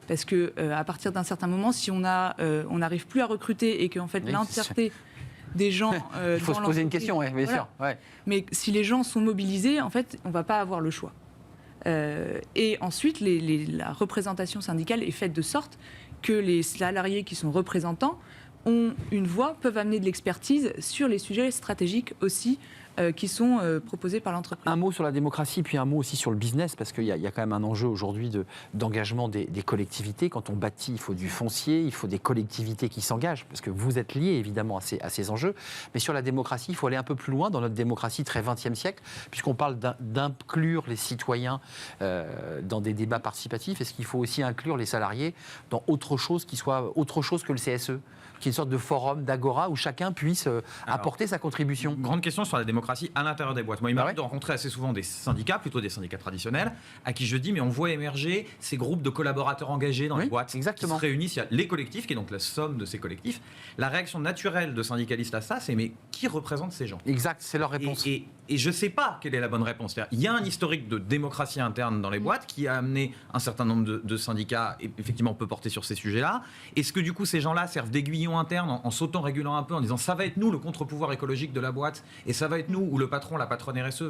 Parce que à partir d'un certain moment, si on n'arrive plus à recruter et qu'en fait l'entièreté des gens... il faut se poser une question, oui, bien sûr. Ouais. Mais si les gens sont mobilisés, en fait, on ne va pas avoir le choix. Et ensuite, la représentation syndicale est faite de sorte que les salariés qui sont représentants ont une voix, peuvent amener de l'expertise sur les sujets stratégiques aussi qui sont proposés par l'entreprise. Un mot sur la démocratie, puis un mot aussi sur le business, parce qu'il y a quand même un enjeu aujourd'hui d'engagement des collectivités. Quand on bâtit, il faut du foncier, il faut des collectivités qui s'engagent, parce que vous êtes liés évidemment à ces enjeux. Mais sur la démocratie, il faut aller un peu plus loin dans notre démocratie très 20e siècle, puisqu'on parle d'inclure les citoyens dans des débats participatifs. Est-ce qu'il faut aussi inclure les salariés dans autre chose qui soit autre chose que le CSE, qui est une sorte de forum, d'agora, où chacun puisse apporter sa contribution? Grande question sur la démocratie à l'intérieur des boîtes. Moi, il m'arrive de rencontrer assez souvent des syndicats, plutôt des syndicats traditionnels, à qui je dis, mais on voit émerger ces groupes de collaborateurs engagés dans les boîtes, exactement, qui se réunissent. Il y a les collectifs, qui est donc la somme de ces collectifs. La réaction naturelle de syndicalistes à ça, c'est, mais qui représente ces gens? Exact, c'est leur réponse. Et je ne sais pas quelle est la bonne réponse. Il y a un historique de démocratie interne dans les boîtes qui a amené un certain nombre de syndicats, et effectivement, on peut porter sur ces sujets-là. Est-ce que du coup, ces gens-là servent d'aiguillon interne en s'auto-régulant un peu, en disant ça va être nous le contre-pouvoir écologique de la boîte, et ça va être nous ou le patron, la patronne RSE,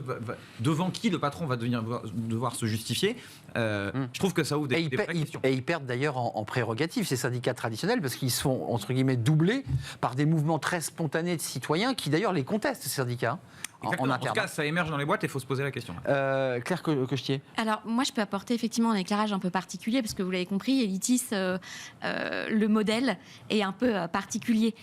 devant qui le patron va devoir se justifier? Je trouve que ça ouvre des vraies questions. Et ils perdent d'ailleurs en prérogatives ces syndicats traditionnels, parce qu'ils sont, entre guillemets, doublés par des mouvements très spontanés de citoyens qui d'ailleurs les contestent, ces syndicats. En tout cas, ça émerge dans les boîtes et il faut se poser la question. Claire Cochetier. Alors, moi, je peux apporter effectivement un éclairage un peu particulier, parce que vous l'avez compris, Elitis, le modèle est un peu particulier.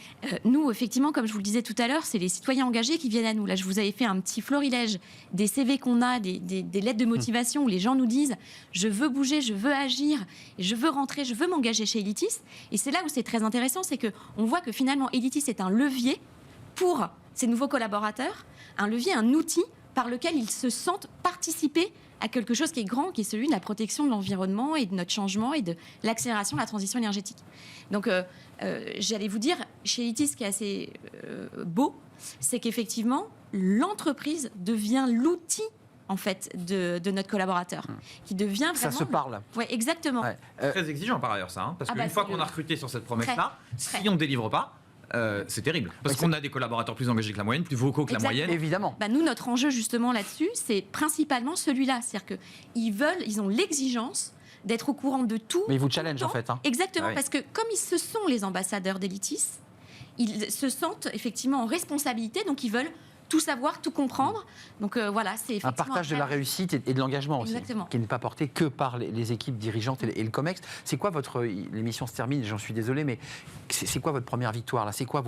Nous, effectivement, comme je vous le disais tout à l'heure, c'est les citoyens engagés qui viennent à nous. Là, je vous avais fait un petit florilège des CV qu'on a, des lettres de motivation où les gens nous disent « je veux bouger, je veux agir, je veux rentrer, je veux m'engager chez Elitis ». Et c'est là où c'est très intéressant, c'est qu'on voit que finalement, Elitis est un levier pour ces nouveaux collaborateurs, un levier, un outil par lequel ils se sentent participer à quelque chose qui est grand, qui est celui de la protection de l'environnement et de notre changement et de l'accélération de la transition énergétique. Donc, j'allais vous dire, chez Elitis, ce qui est assez beau, c'est qu'effectivement, l'entreprise devient l'outil en fait, de notre collaborateur, qui devient vraiment... Ça se parle. Oui, exactement. Ouais. Très exigeant par ailleurs, ça, hein, parce qu'une fois qu'on a recruté sur cette promesse-là, si on ne délivre pas, c'est terrible. Parce qu'on a des collaborateurs plus engagés que la moyenne, plus vocaux que la moyenne. Évidemment. Nous, notre enjeu justement là-dessus, c'est principalement celui-là. C'est-à-dire qu'ils ont l'exigence d'être au courant de tout. Mais ils vous challenge en fait. Hein. Exactement, parce que comme ce sont les ambassadeurs d'Elitis, ils se sentent effectivement en responsabilité, donc ils veulent tout savoir, tout comprendre. Donc voilà, c'est effectivement... Un partage de la réussite et de l'engagement aussi, qui n'est pas porté que par les équipes dirigeantes et le COMEX. C'est quoi votre... L'émission se termine, j'en suis désolé, mais c'est quoi votre première victoire là? C'est quoi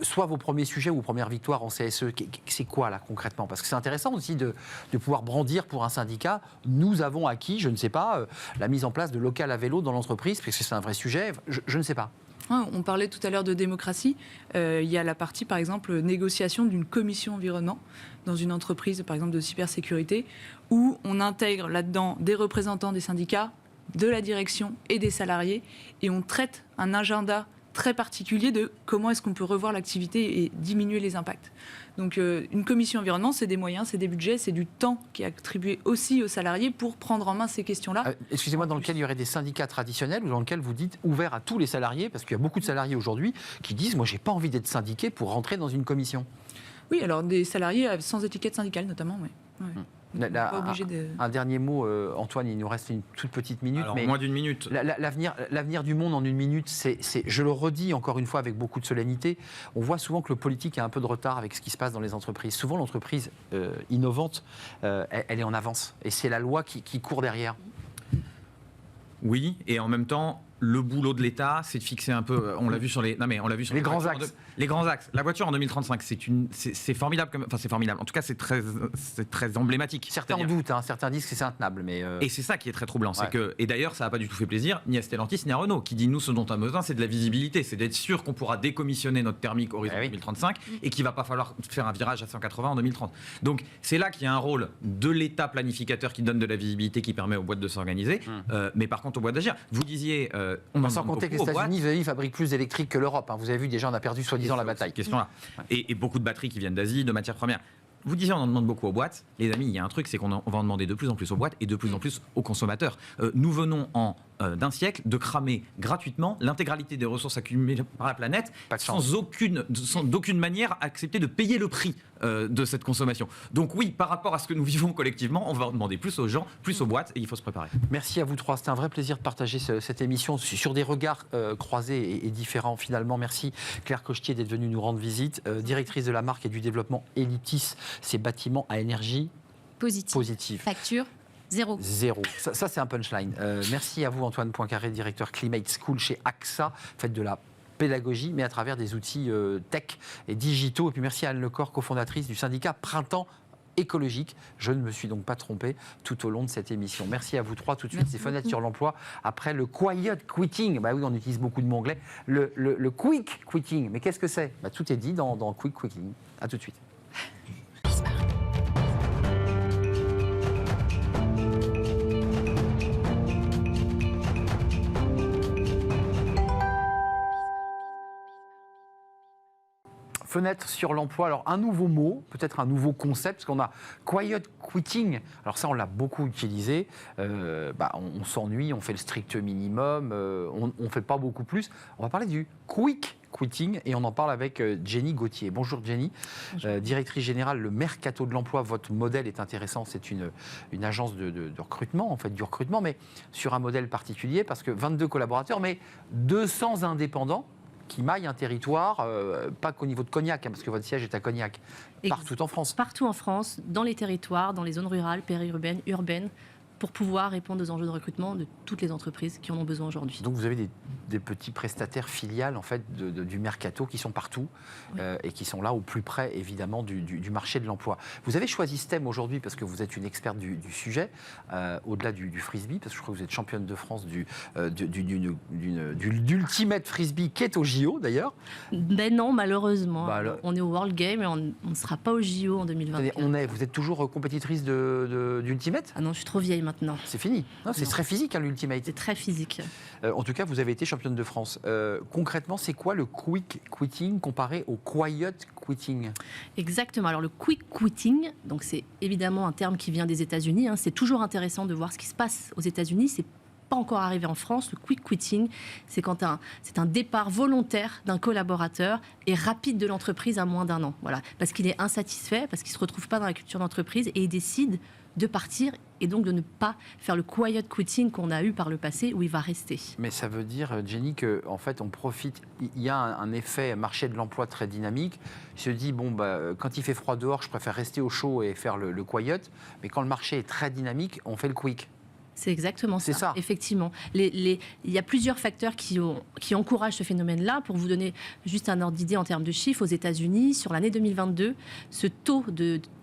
soit vos premiers sujets ou vos premières victoires en CSE? C'est quoi là concrètement? Parce que c'est intéressant aussi de pouvoir brandir pour un syndicat. Nous avons acquis, je ne sais pas, la mise en place de local à vélo dans l'entreprise, parce que c'est un vrai sujet, je ne sais pas. On parlait tout à l'heure de démocratie. Il y a la partie, par exemple, négociation d'une commission environnement dans une entreprise, par exemple, de cybersécurité, où on intègre là-dedans des représentants des syndicats, de la direction et des salariés, et on traite un agenda très particulier de comment est-ce qu'on peut revoir l'activité et diminuer les impacts. Donc une commission environnement, c'est des moyens, c'est des budgets, c'est du temps qui est attribué aussi aux salariés pour prendre en main ces questions-là. Excusez-moi, dans lequel il y aurait des syndicats traditionnels ou dans lequel vous dites ouvert à tous les salariés, parce qu'il y a beaucoup de salariés aujourd'hui qui disent moi j'ai pas envie d'être syndiqué pour rentrer dans une commission. Oui, alors des salariés sans étiquette syndicale notamment, oui. Ouais. Un dernier mot, Antoine, il nous reste une toute petite minute. Alors, mais moins d'une minute. L'avenir du monde en une minute, je le redis encore une fois avec beaucoup de solennité, on voit souvent que le politique a un peu de retard avec ce qui se passe dans les entreprises. Souvent, l'entreprise innovante, elle est en avance. Et c'est la loi qui court derrière. Oui, et en même temps, le boulot de l'État, c'est de fixer un peu. On l'a vu sur les. Non mais on l'a vu sur les grands axes. Les grands axes. La voiture en 2035, c'est formidable. Enfin, c'est formidable. En tout cas, c'est très emblématique. Certains en doutent. Certains disent que c'est intenable, mais. Et c'est ça qui est très troublant. C'est que. Et d'ailleurs, ça n'a pas du tout fait plaisir ni à Stellantis ni à Renault, qui dit nous, ce dont on a besoin, c'est de la visibilité, c'est d'être sûr qu'on pourra décommissionner notre thermique horizon 2035 et qu'il va pas falloir faire un virage à 180 en 2030. Donc c'est là qu'il y a un rôle de l'État planificateur qui donne de la visibilité, qui permet aux boîtes de s'organiser. Mais par contre, aux boîtes d'agir. Vous disiez. Sans compter que les États-Unis, vous avez vu, fabriquent plus d'électriques que l'Europe. Vous avez vu, déjà, on a perdu soi-disant la bataille. Question-là. Et beaucoup de batteries qui viennent d'Asie, de matières premières. Vous disiez, on en demande beaucoup aux boîtes. Les amis, il y a un truc, c'est qu'on va en demander de plus en plus aux boîtes et de plus en plus aux consommateurs. Nous venons d'un siècle de cramer gratuitement l'intégralité des ressources accumulées par la planète sans d'aucune manière accepter de payer le prix de cette consommation. Donc oui, par rapport à ce que nous vivons collectivement, on va en demander plus aux gens, plus aux boîtes, et il faut se préparer. Merci à vous trois. C'était un vrai plaisir de partager cette émission sur des regards croisés et différents finalement. Merci Claire Cochetier d'être venue nous rendre visite, directrice de la marque et du développement Elitis, ces bâtiments à énergie positive. Facture zéro. Ça c'est un punchline. Merci à vous Antoine Poincaré, directeur Climate School chez AXA. Faites de la pédagogie, mais à travers des outils tech et digitaux. Et puis merci à Anne Lecor, cofondatrice du syndicat Printemps écologique. Je ne me suis donc pas trompé tout au long de cette émission. Merci à vous trois. Tout de suite, ces fenêtres sur l'emploi. Après le quiet quitting, bah oui, on utilise beaucoup de mots anglais. Le quick quitting, mais qu'est-ce que c'est ? Tout est dit dans quick quitting. À tout de suite. Fenêtre sur l'emploi, alors un nouveau mot, peut-être un nouveau concept, parce qu'on a quiet quitting, alors ça on l'a beaucoup utilisé, on s'ennuie, on fait le strict minimum, on ne fait pas beaucoup plus. On va parler du quick quitting et on en parle avec Jenny Gauthier. Bonjour Jenny, directrice générale le Mercato de l'emploi. Votre modèle est intéressant, c'est une agence de recrutement, en fait du recrutement, mais sur un modèle particulier parce que 22 collaborateurs, mais 200 indépendants qui maille un territoire, pas qu'au niveau de Cognac, parce que votre siège est à Cognac, partout en France. Partout en France, dans les territoires, dans les zones rurales, périurbaines, urbaines, pour pouvoir répondre aux enjeux de recrutement de toutes les entreprises qui en ont besoin aujourd'hui. Donc vous avez des petits prestataires filiales en fait, du Mercato qui sont partout et qui sont là au plus près évidemment du marché de l'emploi. Vous avez choisi ce thème aujourd'hui parce que vous êtes une experte du sujet, au-delà du frisbee, parce que je crois que vous êtes championne de France de l'ultimate frisbee qui est au JO d'ailleurs. Ben non, malheureusement. On est au World Game et on ne sera pas au JO en 2024. Vous êtes toujours compétitrice d'ultimate ? Ah non, je suis trop vieille maintenant. C'est fini. C'est très physique l'ultimate. C'est très physique. En tout cas, vous avez été championne de France. Concrètement, c'est quoi le quick quitting comparé au quiet quitting ? Exactement. Alors le quick quitting, donc c'est évidemment un terme qui vient des États-Unis. C'est toujours intéressant de voir ce qui se passe aux États-Unis. C'est pas encore arrivé en France. Le quick quitting, c'est quand c'est un départ volontaire d'un collaborateur et rapide de l'entreprise à moins d'1 an. Voilà, parce qu'il est insatisfait, parce qu'il se retrouve pas dans la culture d'entreprise et il décide de partir et donc de ne pas faire le quiet quitting qu'on a eu par le passé où il va rester. Mais ça veut dire, Jenny, qu'en fait on profite, il y a un effet marché de l'emploi très dynamique. Il se dit, quand il fait froid dehors, je préfère rester au chaud et faire le quiet, mais quand le marché est très dynamique, on fait le quick. C'est exactement ça. C'est ça. Effectivement. Il y a plusieurs facteurs qui encouragent ce phénomène-là. Pour vous donner juste un ordre d'idée en termes de chiffres, aux États-Unis, sur l'année 2022, ce taux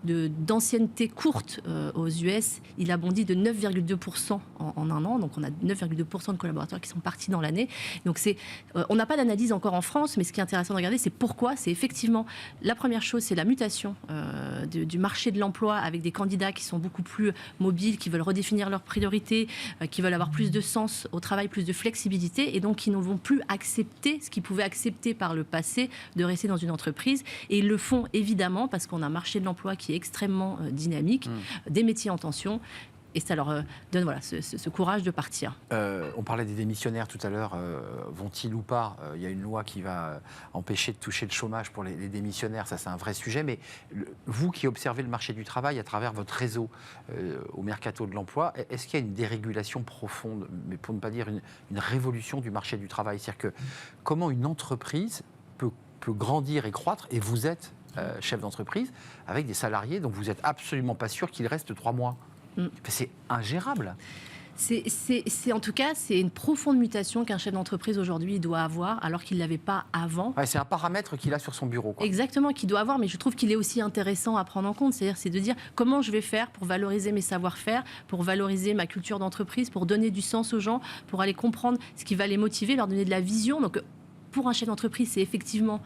d'ancienneté courte aux US, il a bondi de 9,2% en un an. Donc on a 9,2% de collaborateurs qui sont partis dans l'année. Donc on n'a pas d'analyse encore en France, mais ce qui est intéressant de regarder, c'est pourquoi. C'est effectivement, la première chose, c'est la mutation du marché de l'emploi avec des candidats qui sont beaucoup plus mobiles, qui veulent redéfinir leurs priorités, sécurité, qui veulent avoir plus de sens au travail, plus de flexibilité, et donc qui ne vont plus accepter ce qu'ils pouvaient accepter par le passé de rester dans une entreprise. Et ils le font évidemment parce qu'on a un marché de l'emploi qui est extrêmement dynamique, des métiers en tension. Et ça leur donne ce courage de partir. On parlait des démissionnaires tout à l'heure. Vont-ils ou pas il y a une loi qui va empêcher de toucher le chômage pour les démissionnaires. Ça, c'est un vrai sujet. Mais vous qui observez le marché du travail à travers votre réseau au mercato de l'emploi, est-ce qu'il y a une dérégulation profonde, mais pour ne pas dire une révolution du marché du travail? C'est-à-dire que comment une entreprise peut grandir et croître, et vous êtes chef d'entreprise, avec des salariés dont vous n'êtes absolument pas sûr qu'ils restent 3 mois. C'est ingérable. En tout cas, c'est une profonde mutation qu'un chef d'entreprise aujourd'hui doit avoir, alors qu'il ne l'avait pas avant. Ouais, c'est un paramètre qu'il a sur son bureau, quoi. Exactement, qu'il doit avoir, mais je trouve qu'il est aussi intéressant à prendre en compte. C'est de dire comment je vais faire pour valoriser mes savoir-faire, pour valoriser ma culture d'entreprise, pour donner du sens aux gens, pour aller comprendre ce qui va les motiver, leur donner de la vision. Donc, pour un chef d'entreprise, c'est effectivement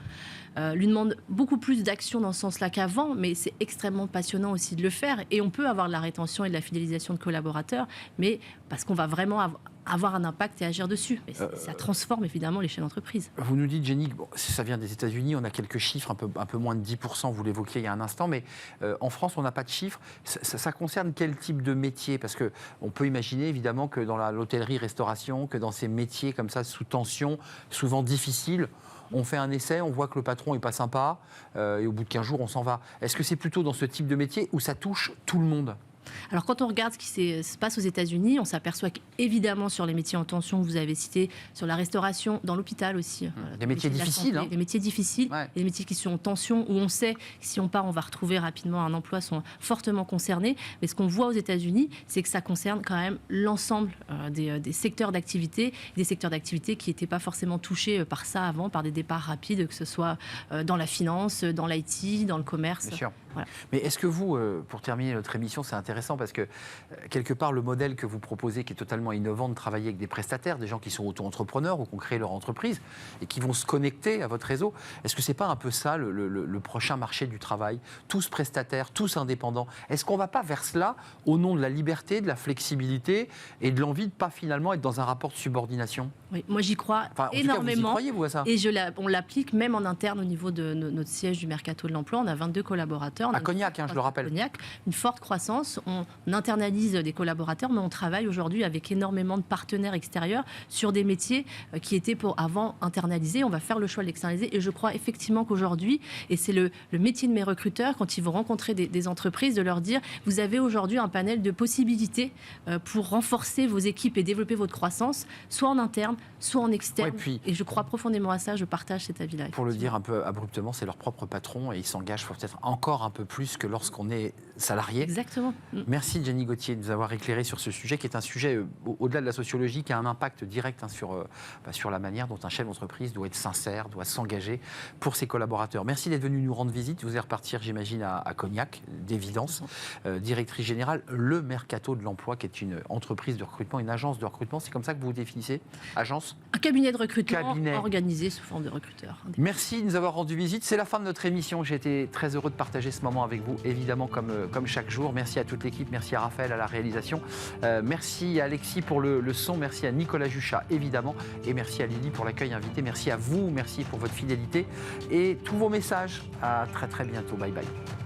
lui demande beaucoup plus d'action dans ce sens-là qu'avant, mais c'est extrêmement passionnant aussi de le faire. Et on peut avoir de la rétention et de la fidélisation de collaborateurs, mais parce qu'on va vraiment avoir un impact et agir dessus. Mais ça transforme évidemment les chaînes d'entreprise. Vous nous dites, Jenny, ça vient des États-Unis, on a quelques chiffres, un peu moins de 10%, vous l'évoquiez il y a un instant, mais en France, on n'a pas de chiffres. Ça concerne quel type de métier? Parce qu'on peut imaginer évidemment que dans l'hôtellerie-restauration, que dans ces métiers comme ça, sous tension, souvent difficiles, on fait un essai, on voit que le patron n'est pas sympa, et au bout de 15 jours, on s'en va. Est-ce que c'est plutôt dans ce type de métier où ça touche tout le monde? Alors quand on regarde ce qui se passe aux États-Unis, on s'aperçoit qu'évidemment sur les métiers en tension que vous avez cités, sur la restauration, dans l'hôpital aussi. Des métiers difficiles. Les métiers difficiles, ouais. Les métiers qui sont en tension, où on sait que si on part, on va retrouver rapidement un emploi, sont fortement concernés. Mais ce qu'on voit aux États-Unis, c'est que ça concerne quand même l'ensemble des secteurs d'activité, des secteurs d'activité qui n'étaient pas forcément touchés par ça avant, par des départs rapides, que ce soit dans la finance, dans l'IT, dans le commerce. Bien sûr. Voilà. Mais est-ce que vous, pour terminer notre émission, c'est intéressant parce que quelque part, le modèle que vous proposez, qui est totalement innovant, de travailler avec des prestataires, des gens qui sont auto-entrepreneurs ou qui ont créé leur entreprise et qui vont se connecter à votre réseau, est-ce que c'est pas un peu ça le prochain marché du travail? Tous prestataires, tous indépendants. Est-ce qu'on ne va pas vers cela au nom de la liberté, de la flexibilité et de l'envie de ne pas finalement être dans un rapport de subordination? Oui, moi j'y crois En énormément. tout cas, vous y croyez, vous, à ça? Et on l'applique même en interne au niveau de notre siège du Mercato de l'Emploi. On a 22 collaborateurs. À Cognac, je le rappelle. Cognac, une forte croissance. On internalise des collaborateurs, mais on travaille aujourd'hui avec énormément de partenaires extérieurs sur des métiers qui étaient pour avant internalisés. On va faire le choix de l'externaliser. Et je crois effectivement qu'aujourd'hui, et c'est le métier de mes recruteurs, quand ils vont rencontrer des entreprises, de leur dire, vous avez aujourd'hui un panel de possibilités pour renforcer vos équipes et développer votre croissance, soit en interne, soit en externe. Ouais, puis, et je crois profondément à ça, je partage cet avis-là. Pour le dire un peu abruptement, c'est leur propre patron et ils s'engagent peut-être encore un peu plus que lorsqu'on est salarié. Exactement. Merci Jenny Gauthier de nous avoir éclairé sur ce sujet qui est un sujet au-delà de la sociologie, qui a un impact direct sur la manière dont un chef d'entreprise doit être sincère, doit s'engager pour ses collaborateurs. Merci d'être venu nous rendre visite. Vous allez repartir, j'imagine, à Cognac, d'évidence. Directrice générale, le Mercato de l'Emploi, qui est une entreprise de recrutement, une agence de recrutement. C'est comme ça que vous vous définissez? Agence? Un cabinet de recrutement organisé sous forme de recruteurs. Merci de nous avoir rendu visite. C'est la fin de notre émission. J'ai été très heureux de partager ce moment avec vous, évidemment, comme chaque jour. Merci à toute l'équipe. Merci à Raphaël à la réalisation. Merci à Alexis pour le son. Merci à Nicolas Juchat, évidemment. Et merci à Lily pour l'accueil invité. Merci à vous. Merci pour votre fidélité et tous vos messages. À très très bientôt. Bye bye.